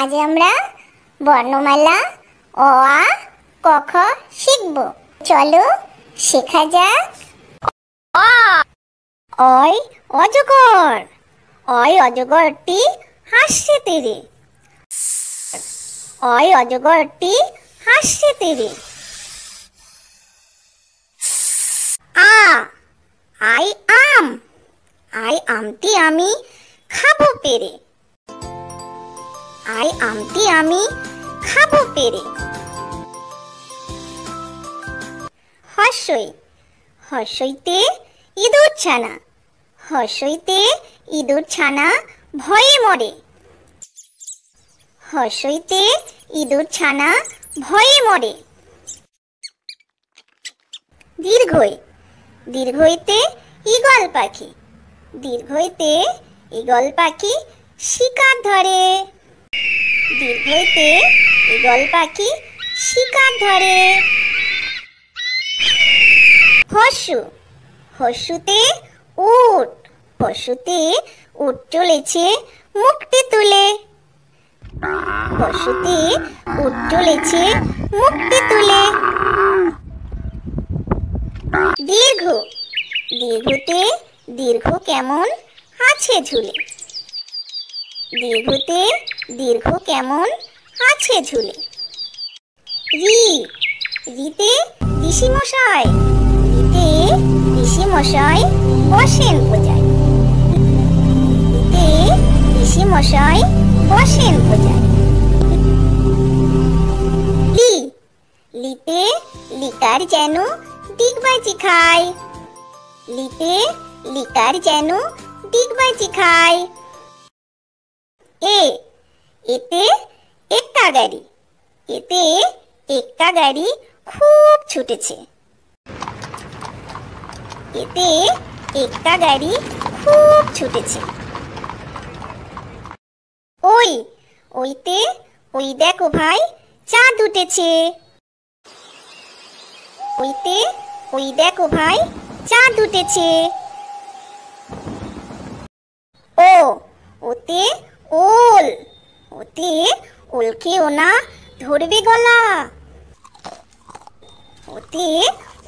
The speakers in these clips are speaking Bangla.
আজ আমরা বর্ণমালা অ আ ক খ শিখব। চলো শেখা যাক। অ অয় অজগর। অয় অজগরটি হাসছে তীরে। অয় অজগরটি হাসছে তীরে। আ আই আম। আই আমটি আমি খাবো পেরে। আই আমটি আমি খাবো পেরে। হর্ষই হর্ষইতে ইঁদুর ছানা। হর্ষইতে ইঁদুর ছানা ভয়ে মরে। হর্ষইতে ইঁদুর ছানা ভয়ে মরে। দীর্ঘই দীর্ঘইতে ঈগল পাখি। দীর্ঘইতে ঈগল পাখি শিকার ধরে। দীর্ঘইতে ঈগল পাখি শিকার ধরে। হর্ষু হর্ষুতে উট। হর্ষুতে উট চলেছে মুখটি তুলে। হর্ষুতে উট চলেছে মুখটি তুলে। দীর্ঘ দীর্ঘতে দীর্ঘ কেমন আছে ঝুলে। দীর্ঘতে দীর্ঘ কেমন আছে ঝুলে। রি রিতে ঋষি মশাই। রিতে ঋষি মশাই বসেন পূজায়। রিতে ঋষি মশাই বসেন পূজায়। লি লিতে লিকার যেন ডিগবাজি খায়। লিতে লিকার যেন ডিগবাজি খায়। এ এতে একটা গাড়ি। এতে একটা গাড়ি খুব ছুটেছে। এতে একটা গাড়ি খুব ছুটেছে। ওই ওইতে ওই দেখো ভাই চাঁদ উঠেছে। ওইতে ওই দেখো ভাই চাঁদ উঠেছে। ও ওতে ওল। ওতে ওলকে ওনা ধরবে গলা। ওতে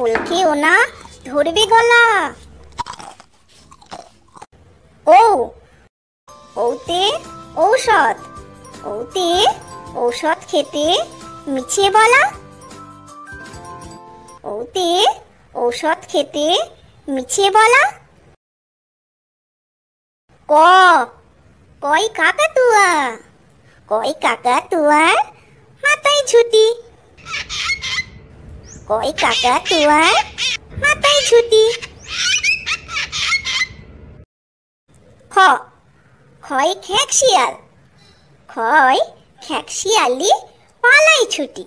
ওলকে ওনা ধরবে গলা। ও ওতে ঔষধ। ওতে ঔষধ খেতে মিছে বলা। ওতে ঔষধ খেতে মিছে বলা। ক কই কাকাতুয়া। কই কাকাতুয়ার মাথায় ঝুঁটি। কই কাকাতুয়ার মাথায় ঝুঁটি। খ খয় খেক শিয়াল। খয় খেক শিয়ালি পালাই ছুটি।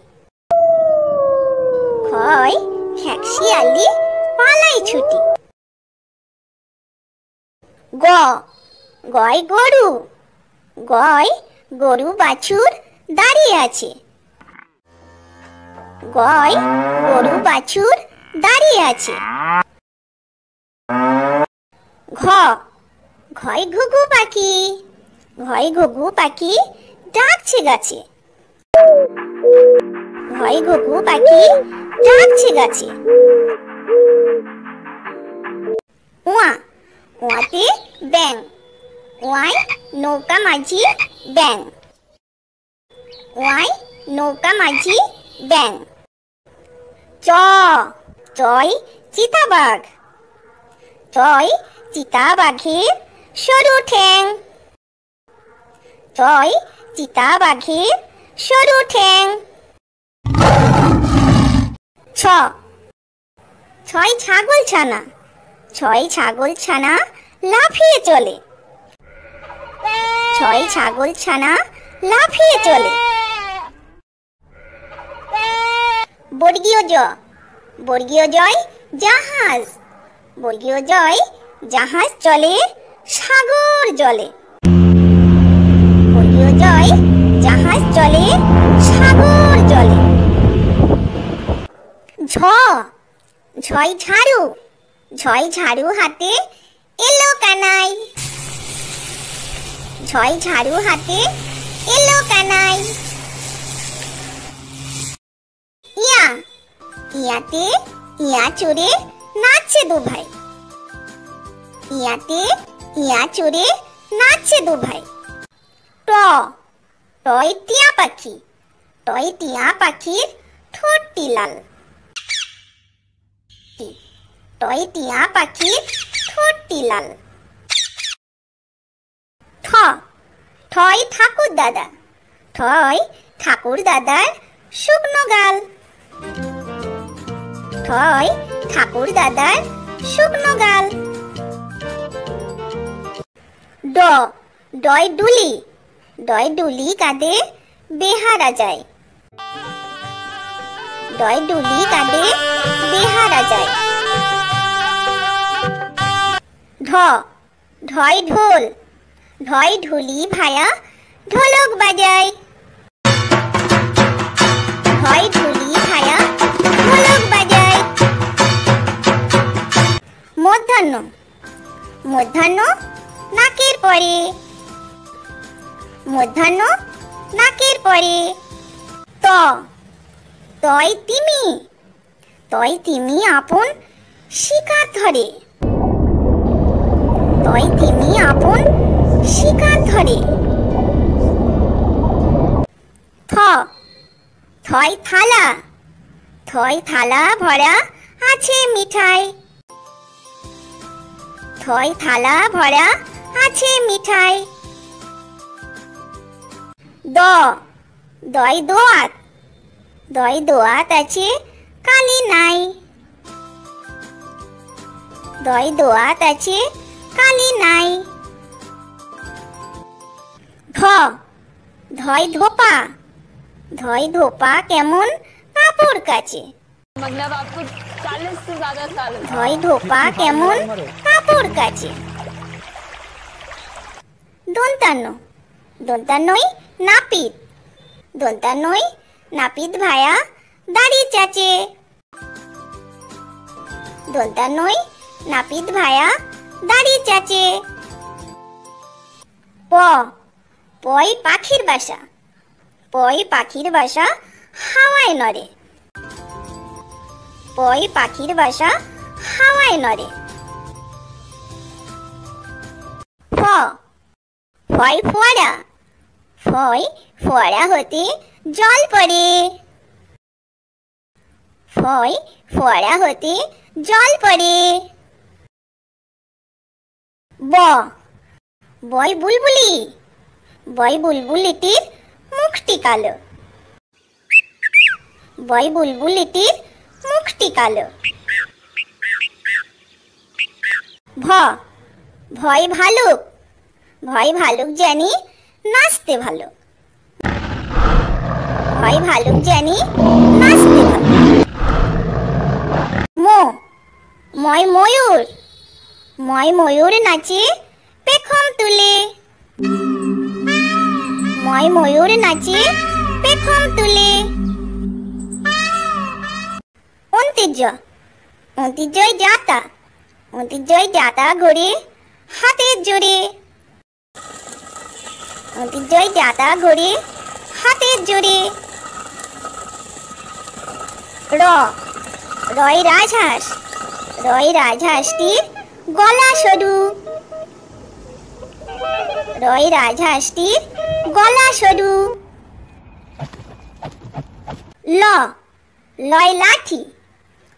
খয় খেক শিয়ালি পালাই ছুটি। গ গয় গরু। গয় গরু বাছুর দাঁড়িয়ে আছে। গয় গরু বাছুর দাঁড়িয়ে আছে। ঘ ঘয় ঘুঘু পাখি। ঘয় ঘুঘু পাখি ডাকছে গাছে। ঘয় ঘুঘু পাখি ডাকছে গাছে। ওয়া ওয়াতে ব্যাং। ওয়াই নৌকা মাঝি ব্যাং। ওয়াই নৌকা মাঝি ব্যাং। চ চয় চিতাবাঘ। চয় চিতাবাঘের সরু ঠ্যাং। চয় চিতাবাঘের সরু ঠ্যাং। ছ ছয় ছাগল ছানা। ছয় ছাগল ছানা লাফিয়ে চলে। ছয় ছাগল ছানা লাফিয়ে চলে। বর্গীয় জ বর্গীয় জয় জাহাজ। বর্গীয় জয় জাহাজ চলে সাগর জলে। বর্গীয় জয় জাহাজ চলে সাগর জলে। ঝ ঝয় ঝাড়ু। ঝয় ঝাড়ু হাতে এলো কানাই। ঝয় ঝাড়ু হাতে এলো কানাই। ইয়া, ইয়াতে ইয়া চড়ে নাচছে দু ভাই। ইয়াতে ইয়া চড়ে নাচছে দু ভাই। ট, টয় টিয়া পাখি। টয় টিয়া পাখির ঠোঁটটি লাল। টয় টিয়া পাখির ঠোঁটটি লাল। ঠ, ঠয় ঠাকুর দাদা। ঠয় ঠাকুর দাদার শুকনো গাল। ঠয় ঠাকুর দাদার শুকনো গাল। ড, ডয় ডুলি। ডয় ডুলি কাঁধে বেহারা যায়। ডয় ডুলি কাঁধে বেহারা যায়। ঢ, ঢয় ঢোল। ঢয় ঢুলি ভায়া ঢোলক বাজায়। ঢয় ঢুলি ভায়া ঢোলক বাজায়। মধ্যাহ্ন, মধ্যাহ্ন নাকের পরে। মধ্যাহ্ন নাকের পরে। ত, তয় তিমি। তয় তিমি আপন শিকার ধরে। তয় তিমি আপন শিকার ধরে। থ, থয় থালা। থয় থালা ভরা আছে মিঠাই। থয় থালা ভরা আছে মিঠাই। দ, দয় দোয়াত। দয় দোয়াত আছে কালি নাই। দয় দোয়াত আছে কালি নাই। ধ, ধয় ধোপা। ধয় ধোপা কেমন কাপড় কাচে। मतलब आपको 40 से ज्यादा साल हो गए। ধয় ধোপা কেমন কাপড় কাচে। দন্তান্ন, দন্তান্নই নাপিত। দন্তান্নই নাপিত ভায়া দাড়ি চাচে। দন্তান্নই নাপিত ভায়া দাড়ি চাচে। প, পয় পাখির বাসা। পয় পাখির বাসা হাওয়ায় নড়ে। পয় পাখির বাসা হাওয়ায় নড়ে। ফ, ফয় ফোয়ারা। ফয় ফোয়ারা হতে জল পড়ে। ফয় ফোয়ারা হতে জল পড়ে। ব, বয় বুলবুলি। বয় বুলবুলিটির মুখটি কালো। বয় বুলবুলিটির মুখটি কালো। ভ, ভয় ভালুক। ভয় ভালুক জানি নাচতে ভালো। ভয় ভালুক জানি নাচতে ভালো। মো, ময় ময়ূর। ময় ময়ূর নাচে পেখম তুলে। ময় ময়ূর নাচে পেখম তুলে। অন্তিজ্য, অন্তিজ্যয় জাতা। অন্তিজ্যয় জাতা ঘোরে হাতের জোরে। অন্তিজ্যয় জাতা ঘোরে হাতের জোরে। র, রয় রাজহাঁস। রয় রাজহাঁসটির গলা সরু। রয় রাজহাঁসটির গলা সরু। ল, লয় লাঠি।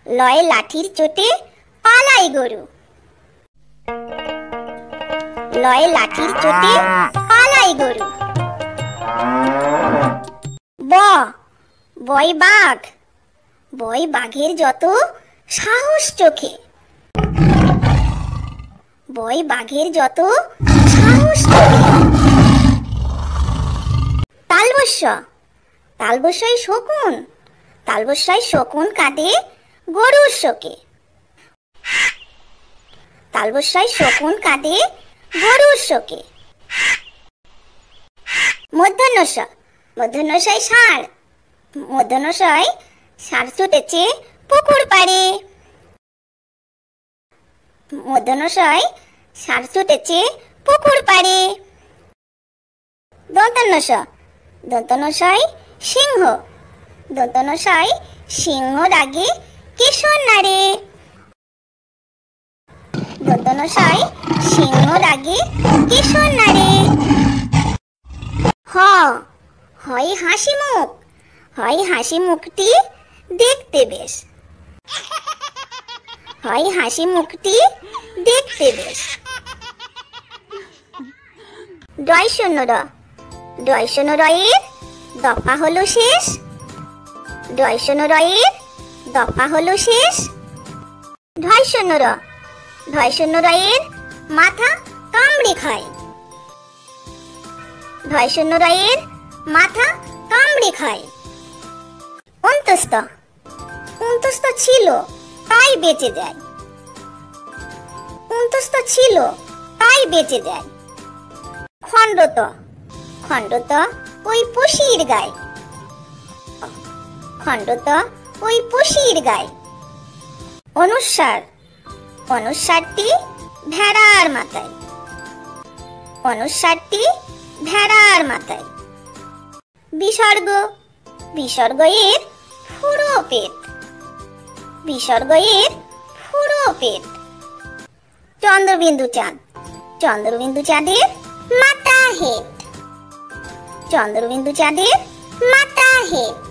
লয় লাঠির চোটে পালাই গরু। লয় লাঠির চোটে পালাই গরু। ব, বয় বাঘ। বয় বাঘের যত সাহস চোখে। বয় বাঘের যত সাহস চোখে। তালবস্য, তালবস্যই শকুন। তালবস্যই শকুন কাঁদে গরুর শোকে। তালবস্যই শকুন কাঁদে গরুর শোকে। মধ্যাহ্নস, মধ্যাহ্নসই ষাঁড়। মধ্যাহ্নসই ষাঁড় ছুটেছে পুকুর পাড়ে। মধ্যাহ্নসই ষাঁড় ছুটেছে পুকুর পাড়ে। দন্তান্নস, দন্তনশয় সিংহ। দন্তনশয় সিংহ রাগে কেশর নাড়ে। দন্তনশয় সিংহ রাগে কেশর নাড়ে। হ, হয় হাসি মুখ। হয় হাসি মুখটি দেখতে বেশ। হয় হাসি মুখটি দেখতে বেশ। ডয় শূন্য র। ডয় শূন্য রয়ের দফা হলো শেষ। ডয় শূন্য রয়ের দফা হলো শেষ। ঢয় শূন্য র। ঢয় শূন্য রয়ের মাথা কামড়ে খায়। ঢয় শূন্য রয়ের মাথা কামড়ে খায়। অন্তস্থ। অন্তস্থ ছিল তাই বেঁচে যায়। অন্তস্থ ছিল তাই বেঁচে যায়। খণ্ডত। খণ্ডত ওই পশির গায়। খণ্ডত ওই পশির গায়। অনুস্বার। অনুস্বারটি ভেড়ার মাথায়। অনুস্বারটি ভেড়ার মাথায়। বিসর্গ। বিসর্গ এর ফুরো পেট। বিসর্গ এর ফুরো পেট। চন্দ্রবিন্দু চাঁদ। চন্দ্রবিন্দু চাঁদের মাথা হেট। চন্দ্রবিন্দু চাঁদের মাথা হেট।